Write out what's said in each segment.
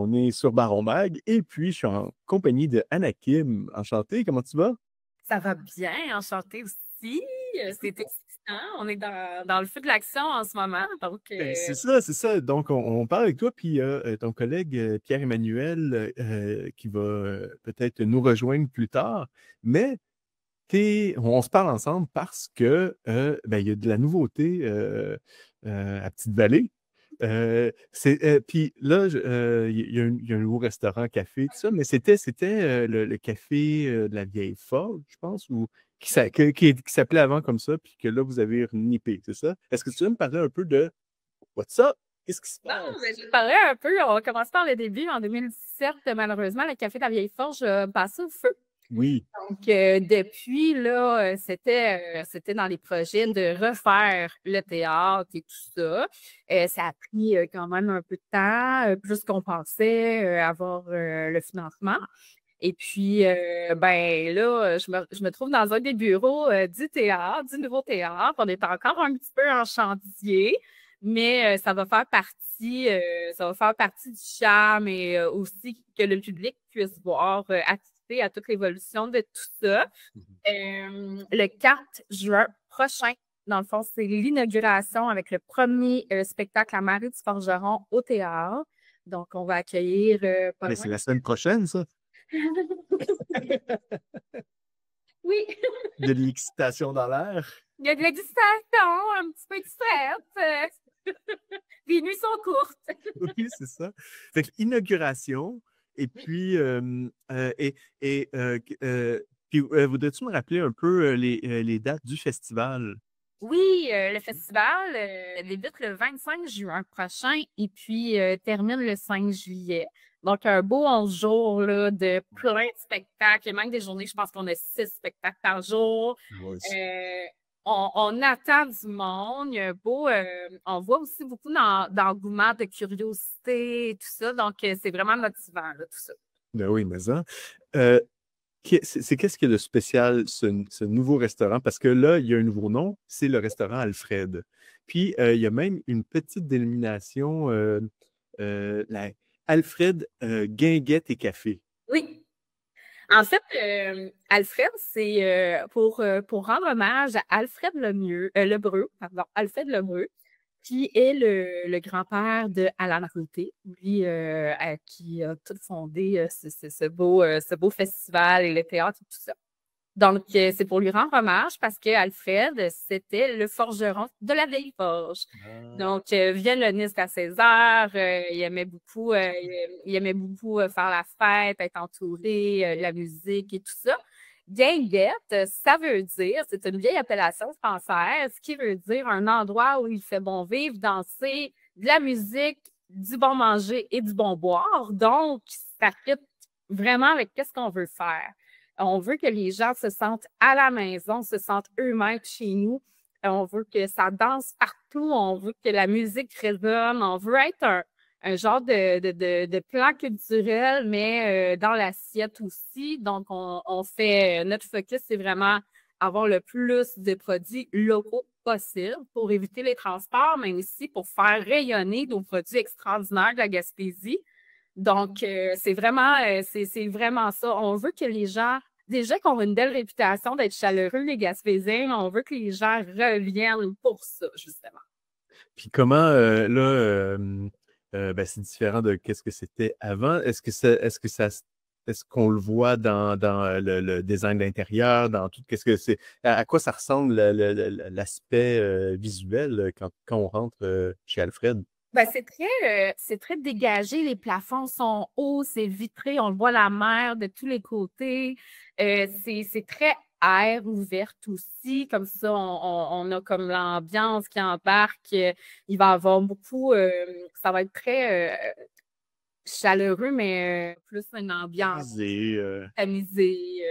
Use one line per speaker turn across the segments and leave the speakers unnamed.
on est sur Baron Mag et puis je suis en compagnie de Anna Kim. Enchanté, comment tu vas?
Ça va bien, enchantée aussi. C'est excitant. On est dans le feu de l'action en ce moment. Donc,
Ben, c'est ça, c'est ça. Donc, on parle avec toi, puis il y a ton collègue Pierre-Emmanuel qui va peut-être nous rejoindre plus tard. Mais on se parle ensemble parce que ben, il y a de la nouveauté à Petite-Vallée. Puis là, il y a un nouveau restaurant, café, tout ça, mais c'était le café de la Vieille Forge, je pense, ou qui s'appelait avant comme ça, puis que là, vous avez renippé, c'est ça? Est-ce que tu veux me parler un peu de What's up? Qu'est-ce qui se
non, mais
passe?
je te parlais un peu. On va commencer par le début. En 2017, malheureusement, le Café de la Vieille Forge a passé au feu.
Oui.
Donc, depuis, là, c'était dans les projets de refaire le théâtre et tout ça. Ça a pris quand même un peu de temps, plus qu'on pensait avoir le financement. Et puis, ben là, je me trouve dans un des bureaux du théâtre, du nouveau théâtre. On est encore un petit peu en chantier, mais ça va faire partie du charme et aussi que le public puisse voir, assister à toute l'évolution de tout ça. Le 4 juin prochain, dans le fond, c'est l'inauguration avec le premier spectacle à Marie du Forgeron au théâtre. Donc, on va accueillir pas
Mais
loin.
c'est la semaine prochaine, ça.
Oui,
De l'excitation dans l'air.
il y a de l'excitation, un petit peu de stress. Les nuits sont courtes.
Oui, c'est ça. Fait que inauguration, et
Oui.
puis, et puis voudrais-tu me rappeler un peu les dates du festival?
Oui, le festival débute le 25 juin prochain et puis termine le 5 juillet. Donc, un beau 11 jours là, de plein de spectacles. Il y a même des journées, je pense qu'on a 6 spectacles par jour.
Ouais,
Euh, on attend du monde. Il y a un beau, on voit aussi beaucoup d'engouement, de curiosité et tout ça. Donc, c'est vraiment motivant, là, tout ça.
ben oui, mais ça. Euh, c'est qu'est-ce qu'il y a de spécial, ce nouveau restaurant? Parce que là, il y a un nouveau nom, c'est le restaurant Alfred. Puis, il y a même une petite dénomination, la Alfred Guinguette et Café.
Oui. En fait, Alfred, c'est pour rendre hommage à Alfred Lebreu, pardon, Alfred Lebreu, qui est le grand-père de Alan Routé, lui qui a tout fondé ce beau festival et le théâtre et tout ça. Donc, c'est pour lui rendre hommage parce que Alfred, c'était le forgeron de la vieille forge.
Ah.
Donc, vient le Nice à César, il aimait beaucoup faire la fête, être entouré, la musique et tout ça. Guinguette, ça veut dire, c'est une vieille appellation française qui veut dire un endroit où il fait bon vivre, danser, de la musique, du bon manger et du bon boire. Donc, ça fit vraiment avec qu'est-ce qu'on veut faire. On veut que les gens se sentent à la maison, se sentent eux-mêmes chez nous. On veut que ça danse partout. On veut que la musique résonne. On veut être un genre de plan culturel, mais dans l'assiette aussi. Donc, on fait notre focus, c'est vraiment avoir le plus de produits locaux possible pour éviter les transports, mais aussi pour faire rayonner nos produits extraordinaires de la Gaspésie. Donc, c'est vraiment ça. On veut que les gens, déjà qu'on a une belle réputation d'être chaleureux, les Gaspésiens, on veut que les gens reviennent pour ça, justement.
Puis comment, là, ben, c'est différent de qu'est-ce que c'était avant. Est-ce qu'on le voit dans le design d'intérieur, dans tout, qu'est-ce que c'est, à quoi ça ressemble l'aspect visuel quand on rentre chez Alfred?
Ben, c'est très dégagé. Les plafonds sont hauts, c'est vitré, on voit la mer de tous les côtés. C'est très air ouverte aussi. Comme ça, on a comme l'ambiance qui embarque. Il va y avoir beaucoup, ça va être très chaleureux, mais plus une ambiance
Tamisé,
tamisée.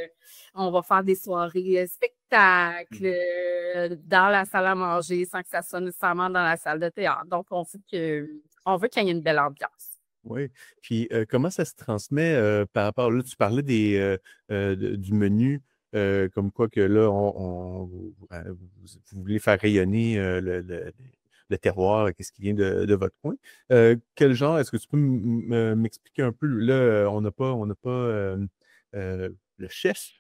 On va faire des soirées spectacles dans la salle à manger sans que ça soit nécessairement dans la salle de théâtre. Donc, on veut qu'il y ait une belle ambiance.
oui. Puis comment ça se transmet par rapport, là, tu parlais du menu, comme quoi que là, vous voulez faire rayonner le terroir, qu'est-ce qui vient de votre coin. Quel genre, est-ce que tu peux m'expliquer un peu? Là, on n'a pas le chef,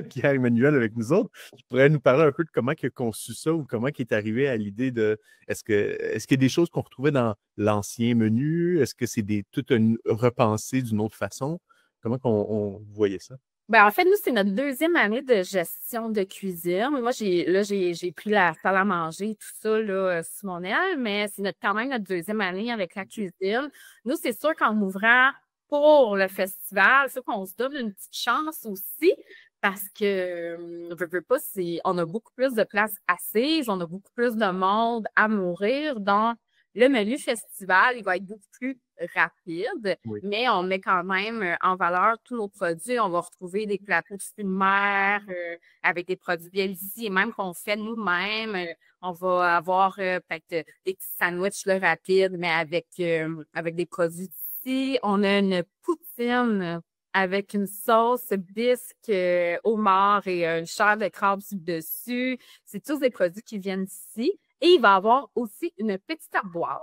Pierre-Emmanuel, avec nous autres. Tu pourrais nous parler un peu de comment il a conçu ça ou comment il est arrivé à l'idée de est-ce qu'il y a des choses qu'on retrouvait dans l'ancien menu? Est-ce que c'est tout un repensé d'une autre façon? Comment on voyait ça?
Ben, en fait, nous, c'est notre deuxième année de gestion de cuisine. Moi, j'ai pris la salle à manger et tout ça là, sous mon aile, mais c'est quand même notre deuxième année avec la cuisine. Nous, c'est sûr qu'en ouvrant pour le festival, c'est sûr qu'on se donne une petite chance aussi parce que, veux pas, on a beaucoup plus de places assises, on a beaucoup plus de monde à mourir. Donc, le menu festival, il va être beaucoup plus rapide,
Oui.
mais on met quand même en valeur tous nos produits. On va retrouver des plateaux de fruits de mer avec des produits bien ici et même qu'on fait nous-mêmes. On va avoir peut-être des petits sandwichs là, rapides, mais avec des produits d'ici. On a une poutine avec une sauce bisque, homard et une chair de crabe sur le dessus. C'est tous des produits qui viennent d'ici. Et il va y avoir aussi une petite ardoise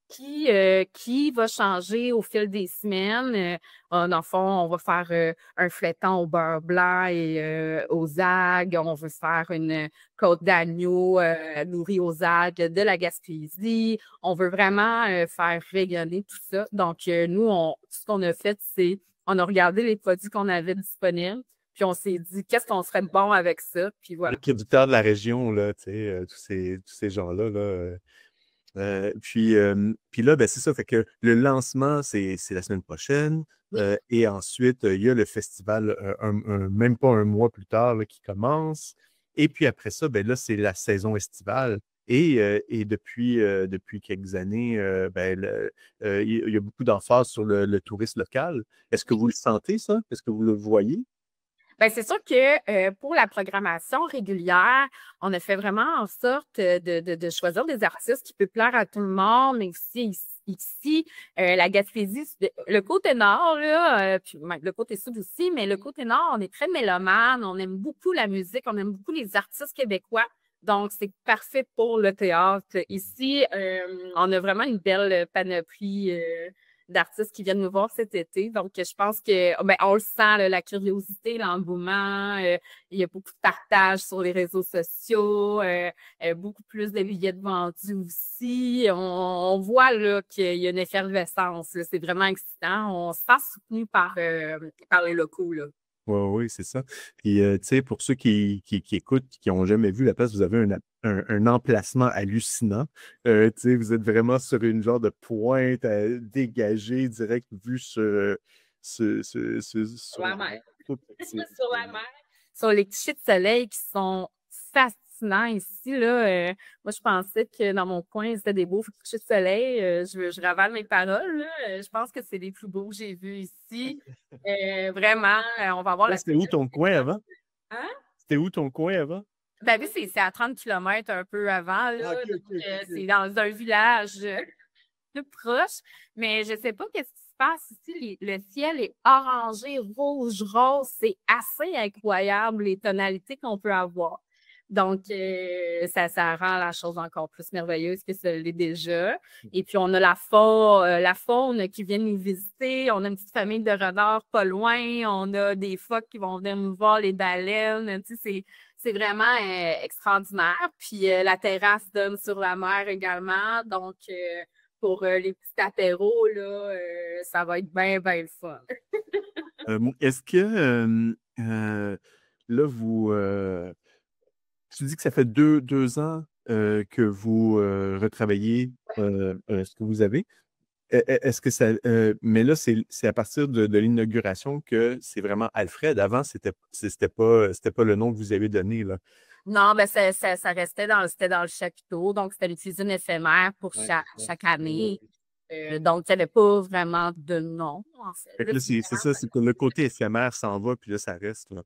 qui va changer au fil des semaines. Dans le fond, on va faire un flétan au beurre blanc et aux algues. On veut faire une côte d'agneau nourrie aux algues de la Gaspésie. On veut vraiment faire rayonner tout ça. Donc, nous, tout ce qu'on a fait, c'est on a regardé les produits qu'on avait disponibles, puis on s'est dit qu'est-ce qu'on serait bon avec ça. Puis
Les
voilà.
producteurs de la région, là, tu sais, tous ces gens-là, là. Puis là, ben, c'est ça. Fait que le lancement, c'est la semaine prochaine.
Oui.
Et ensuite, il y a le festival, même pas un mois plus tard, là, qui commence. Et puis après ça, ben là, c'est la saison estivale. Et depuis quelques années, il y a beaucoup d'emphase sur le tourisme local. Est-ce que vous le sentez, ça? Est-ce que vous le voyez?
Bien, c'est sûr que pour la programmation régulière, on a fait vraiment en sorte de choisir des artistes qui peuvent plaire à tout le monde, mais aussi ici, la Gaspésie, le côté nord, là, puis même le côté sud aussi, mais le côté nord, on est très mélomane, on aime beaucoup la musique, on aime beaucoup les artistes québécois. Donc, c'est parfait pour le théâtre. Ici, on a vraiment une belle panoplie d'artistes qui viennent nous voir cet été. Donc, je pense que ben, on le sent, là, la curiosité, l'engouement. Il y a beaucoup de partage sur les réseaux sociaux, beaucoup plus de billets de vendus aussi. On voit là qu'il y a une effervescence. Là. C'est vraiment excitant. On se sent soutenu par les locaux. Là.
Oui, oui, c'est ça. Puis, tu sais, pour ceux qui écoutent, qui n'ont jamais vu la place, vous avez un emplacement hallucinant. Tu sais, vous êtes vraiment sur une genre de pointe dégagée, direct, vue
Sur la mer.
c'est-
Sur la mer. Sur les couchers de soleil qui sont fascinants ici. Là, moi, je pensais que dans mon coin, c'était des beaux couchers de soleil. Je ravale mes paroles. Là. Je pense que c'est les plus beaux que j'ai vus ici. Vraiment, on va avoir
Là,
la
c'était où ton coin avant?
Hein?
C'était où ton coin avant?
Ben oui, c'est à 30 kilomètres un peu avant. Là,
Ah, ok,
donc,
ok, ok, ok.
c'est dans un village plus proche. Mais je ne sais pas qu'est-ce qui se passe ici. Le ciel est orangé, rouge, rose. C'est assez incroyable les tonalités qu'on peut avoir. Donc, ça rend la chose encore plus merveilleuse que ce l'est déjà. Et puis, on a la faune qui vient nous visiter. On a une petite famille de renards pas loin. On a des phoques qui vont venir nous voir, les baleines. Tu sais, c'est vraiment extraordinaire. Puis, la terrasse donne sur la mer également. Donc, pour les petits apéros, là, ça va être bien, bien le fun.
Est-ce que là, tu dis que ça fait deux ans que vous retravaillez ce que vous avez. Est-ce que ça. Mais là, c'est à partir de l'inauguration que c'est vraiment Alfred. Avant, c'était pas le nom que vous avez donné, là.
Non, ben ça restait c'était dans le chapiteau, donc c'était une cuisine éphémère pour
Ouais, ouais.
chaque année. Donc, il n'y avait pas vraiment de nom, en fait.
Fait que
Là,
là, c'est ça, c'est que le côté éphémère s'en va, puis là, ça reste, là.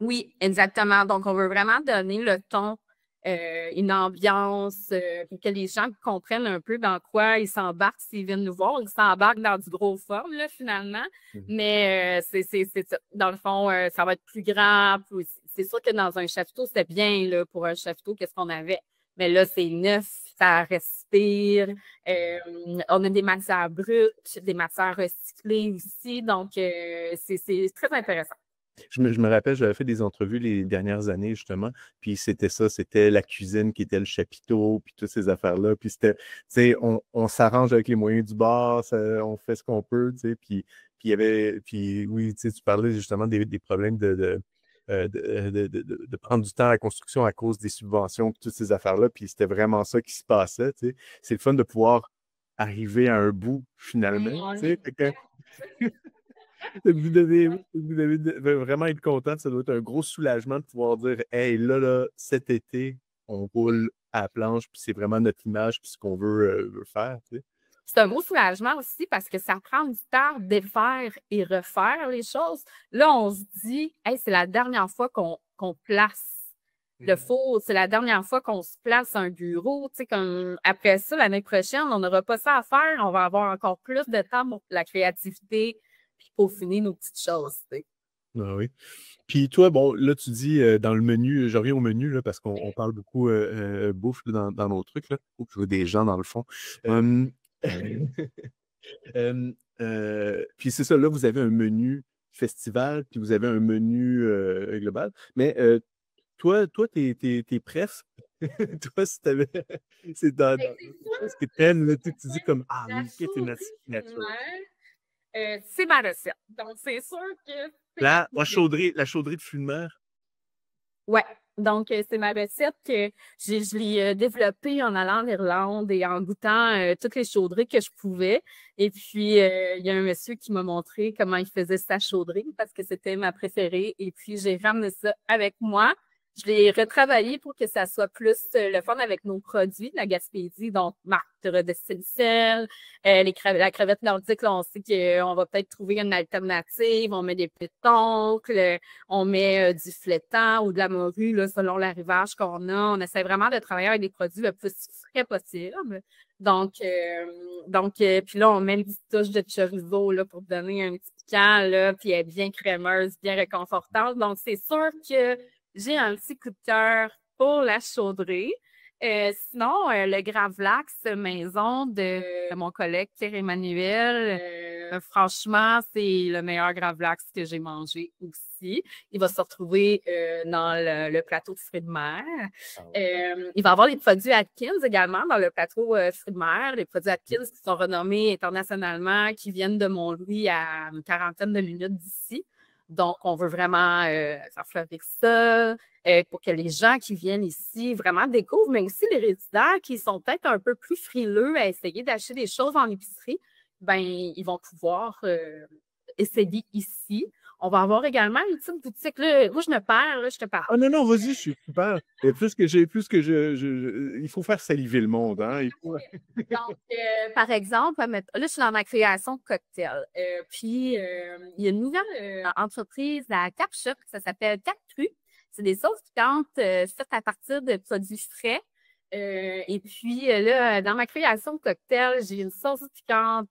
oui, exactement. Donc, on veut vraiment donner le ton, une ambiance, pour que les gens comprennent un peu dans quoi ils s'embarquent s'ils viennent nous voir. Ils s'embarquent dans du gros fun, là, finalement.
Mhm.
Mais c'est ça. Dans le fond, ça va être plus grand. C'est sûr que dans un chapiteau, c'était bien là, pour un chapiteau, qu'est-ce qu'on avait. Mais là, c'est neuf. ça respire. On a des matières brutes, des matières recyclées aussi. Donc, c'est très intéressant.
Je me rappelle, j'avais fait des entrevues les dernières années, justement, puis c'était ça, c'était la cuisine qui était le chapiteau, puis toutes ces affaires-là. Puis c'était, tu sais, on s'arrange avec les moyens du bord, on fait ce qu'on peut, tu sais, puis il y avait, puis oui, tu sais, tu parlais justement des problèmes de prendre du temps à la construction à cause des subventions, puis toutes ces affaires-là, puis c'était vraiment ça qui se passait, tu sais. C'est le fun de pouvoir arriver à un bout, finalement, tu sais. Fait que, vous devez vraiment être content. Ça doit être un gros soulagement de pouvoir dire, hey, là, cet été, on roule à la planche, puis c'est vraiment notre image, puis ce qu'on veut faire. Tu sais.
C'est un gros soulagement aussi parce que ça prend du temps de défaire et refaire les choses. Là, on se dit, hey, c'est la dernière fois qu'on place le four, c'est la dernière fois qu'on se place un bureau. Tu sais, comme après ça, l'année prochaine, on n'aura pas ça à faire. On va avoir encore plus de temps pour la créativité puis pour finir nos petites choses. Tu sais.
Ah oui. Puis toi, bon, là, tu dis dans le menu, je reviens au menu, là, parce qu'on parle beaucoup bouffe là, dans nos trucs, là. Oups, je vois des gens dans le fond. Puis c'est ça, là, vous avez un menu festival, puis vous avez un menu global. Mais toi, t'es presque. Toi, si t'avais. C'est ce que t'aimes, là, tu dis comme ah oui, c'est une signature.
C'est ma recette. Donc, c'est sûr que
La chauderie de fruits de mer.
ouais. Donc, c'est ma recette que je l'ai développée en allant en Irlande et en goûtant toutes les chaudries que je pouvais. Et puis, il y a un monsieur qui m'a montré comment il faisait sa chaudrie parce que c'était ma préférée. Et puis, j'ai ramené ça avec moi. Je l'ai retravaillé pour que ça soit plus le fun avec nos produits de la Gaspésie. Donc, marque de redescelle, la crevette nordique, là, on sait qu'on va peut-être trouver une alternative. On met des pétoncles, on met du flétan ou de la morue, là, selon l'arrivage qu'on a. On essaie vraiment de travailler avec des produits le plus frais possible. Donc, puis là, on met une petite touche de chorizo là, pour donner un petit piquant, là, puis elle est bien crémeuse, bien réconfortante. Donc, c'est sûr que j'ai un petit coup de cœur pour la chaudrée. Sinon, le Gravlax maison de mon collègue Pierre-Emmanuel, franchement, c'est le meilleur Gravlax que j'ai mangé aussi. Il va se retrouver dans le plateau de fruits de mer. Il va y avoir les produits Atkins également dans le plateau fruits de mer. Les produits Atkins qui sont renommés internationalement, qui viennent de Mont-Louis à une quarantaine de minutes d'ici. Donc, on veut vraiment faire fleurir ça pour que les gens qui viennent ici vraiment découvrent, mais aussi les résidents qui sont peut-être un peu plus frileux à essayer d'acheter des choses en épicerie, ben ils vont pouvoir essayer ici. On va avoir également une petite boutique. Là, moi, je me perds, là, je te parle.
Ah non, non, vas-y, je suis super. Et plus que il faut faire saliver le monde, hein. Il faut...
Donc, par exemple, là, je suis dans ma création de cocktail. Puis, il y a une nouvelle entreprise à Cap-Shop, ça s'appelle Cap-Cru. C'est des sauces piquantes faites à partir de produits frais. Et puis, là, dans ma création de cocktail, j'ai une sauce piquante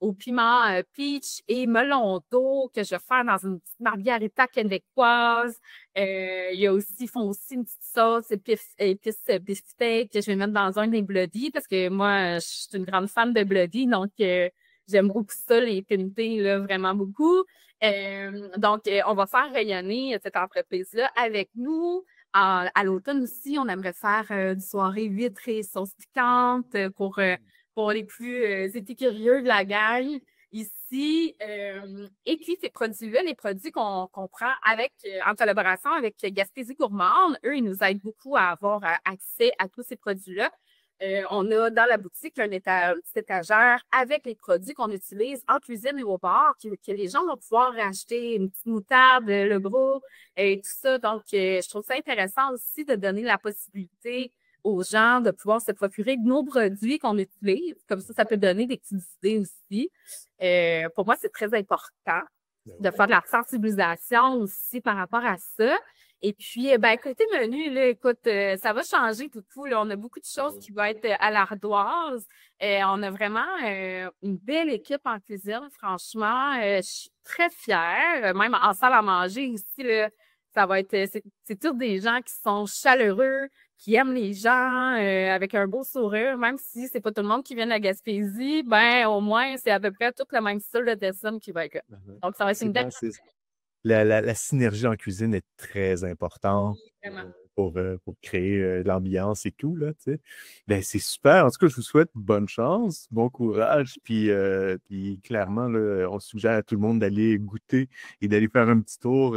au piment peach et melon d'eau que je vais faire dans une petite margarita québécoise. Il y a aussi, ils font aussi une petite sauce épice beefsteak que je vais mettre dans un des bloodies parce que moi, je suis une grande fan de bloodies, donc j'aime beaucoup ça, les pintés, là, vraiment beaucoup. Donc, on va faire rayonner cette entreprise-là avec nous. À l'automne aussi, on aimerait faire une soirée huîtres et sauce piquante pour les plus épicurieux de la gang ici. Et puis, ces produits-là, les produits qu'on prend en collaboration avec Gaspésie Gourmande, eux, ils nous aident beaucoup à avoir accès à tous ces produits-là. On a dans la boutique une petite étagère avec les produits qu'on utilise en cuisine et au bar, que les gens vont pouvoir acheter une petite moutarde, le gros et tout ça. Donc, je trouve ça intéressant aussi de donner la possibilité aux gens de pouvoir se procurer de nos produits qu'on utilise. Comme ça peut donner des petites idées aussi. Pour moi, c'est très important de faire de la sensibilisation aussi par rapport à ça. Et puis, côté menu, là, écoute, ça va changer tout. Là. On a beaucoup de choses qui vont être à l'ardoise. On a vraiment une belle équipe en cuisine, franchement. Je suis très fière. Même en salle à manger ici, là, ça va être, c'est tous des gens qui sont chaleureux, qui aime les gens, avec un beau sourire, même si c'est pas tout le monde qui vient de la Gaspésie, ben au moins, c'est à peu près tout le même style de personne qui va être là. Donc, ça va être une belle
la synergie en cuisine est très importante
vraiment.
pour créer de l'ambiance et tout, là, tu sais. Ben, c'est super. En tout cas, je vous souhaite bonne chance, bon courage. Puis clairement, là, on suggère à tout le monde d'aller goûter et d'aller faire un petit tour,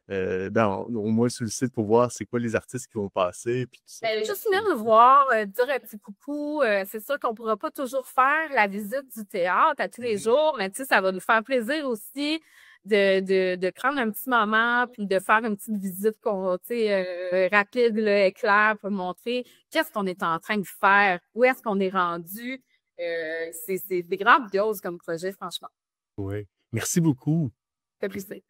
au moins sur le site pour voir c'est quoi les artistes qui vont passer. Puis tout ça.
Juste venir nous voir, dire un petit coucou. C'est sûr qu'on ne pourra pas toujours faire la visite du théâtre à tous les jours, mais tu sais, ça va nous faire plaisir aussi de prendre un petit moment puis de faire une petite visite rapide, là, éclair pour montrer qu'est-ce qu'on est en train de faire, où est-ce qu'on est rendu. C'est grandiose comme projet, franchement.
Oui. Merci beaucoup.
Ça fait plaisir.